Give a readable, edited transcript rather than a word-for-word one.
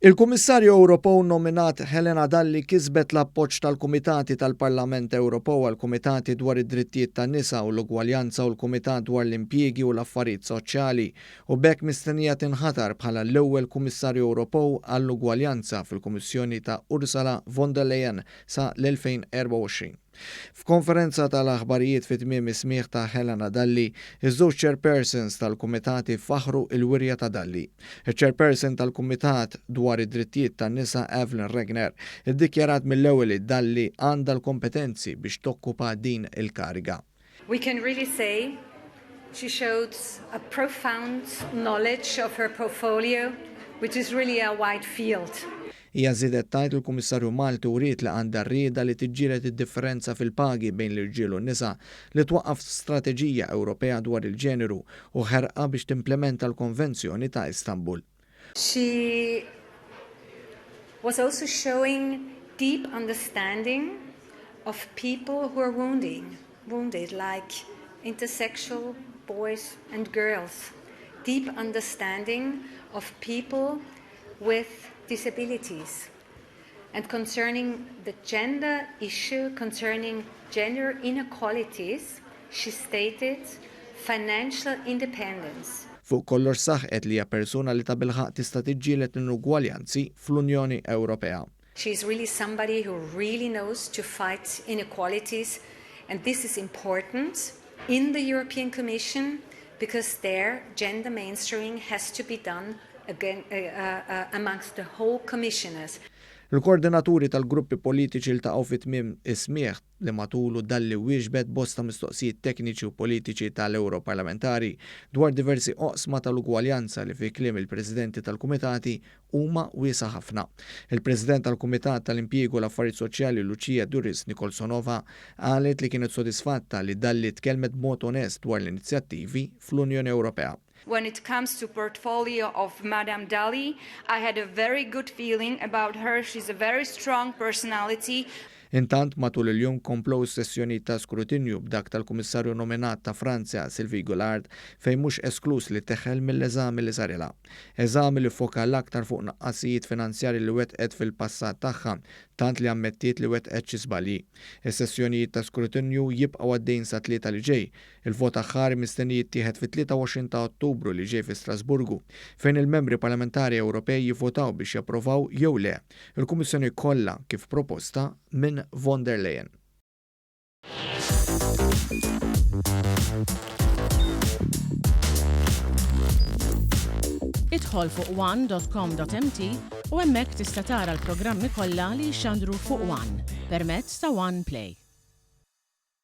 Il-Kummissarju Ewropew nominat Helena Dalli kisbet l-appoġġ tal-Kumitati tal-Parlament Ewropew għall-Kumitati dwar id-Drittijiet tan-Nisa u l-Ugwaljanza u l-Kumitat dwar l-Impjiegi u l-Affarijiet Soċjali u bekk mistennija tinħatar bħala l-ewwel Kummissarju Ewropew għall-Ugwaljanza fil-Kummissjoni ta' Ursula Von Der Leyen sa l-2024. F'konferenza tal-aħbarijiet fit-tmiem is-smigħ ta' Helena Dalli, iż-żewġ chairpersons tal-kumitati faħru l-wirja ta' Dalli. Il-chairperson tal-Kumitat dwar id-Drittijiet tan-Nisa Evelyn Regner iddikjarat mill-ewwel li Dalli għandha l-kompetenzi biex tokkupa din il-kariga. We can really say she showed a profound knowledge of her portfolio, which is really a wide field. Hija żiedet tajt il-Kummissarju Malti uriet li għandha rrieda li tiġġieled id-differenza fil-pagi bejn l-irġiel u n-nisa li twaqqaf strateġija Ewropea dwar il-ġeneru u ħerqa biex timplementa l-Konvenzjoni ta' Istanbul. She was also showing deep understanding of people who are wounded like intersexual boys and girls. Deep understanding of people with disabilities. And concerning the gender issue, concerning gender inequalities, she stated financial independence. Fuq kollox saħqet li hija persuna li ta' bilħaq tista' tiġġieled l-ugwaljanzi fl-Unjoni Ewropea. She's really somebody who really knows to fight inequalities, and this is important in the European Commission because there gender mainstreaming has to be done again amongst the whole commissioners. Il-koordinaturi tal-gruppi politiċi ltaqgħu fit-tmiem is-smigħ li matulu Dalli wieġbet bosta mistoqsijiet tekniċi u politiċi tal-Europarlamentari dwar diversi oqsma tal-ugwaljanza li fi kliem il-Presidenti tal-Kumitati huma wiesa ħafna. Il-President tal-Kumitat tal-Impjiegi u l-Affarijiet Soċjali Lucia Duris Nikolsonova qalet li kienet sodisfatta li Dalli tkellmet b'mod onest dwar l-inizjattivi fl-Unjoni Ewropea. When it comes to portfolio of Madam Dalli, I had a very good feeling about her. She's a very strong personality. Intant matul il-jum komplow sessjoni ta' skrutinju b'dak tal-Kummissarju nominat ta' Franza Sylvie Goulard fejn mhux esklus li teħel mill-eżami li sarilha. Eżami li foka l-aktar fuq naqqasijiet finanzjarji li wetqet fil-passat tagħha tant li ammettiet li wetqet xi żbalji. Is-sessjonijiet ta' skrutinju jibqgħu għaddejjin sa tlieta li ġej. Il-vot aħħari mistenni jittieħed fit-23 ta' Ottubru li ġej fi Strasburgu fejn il-membri parlamentari Ewropej jivvotaw biex japprovaw jew le il-Kummissjoni kollha kif proposta minn Von Der Leyen. Idħol fuq one.com.mt u hemmhekk tista' tara l-programmi kollha li jxandru fuq One permezz ta' One Play.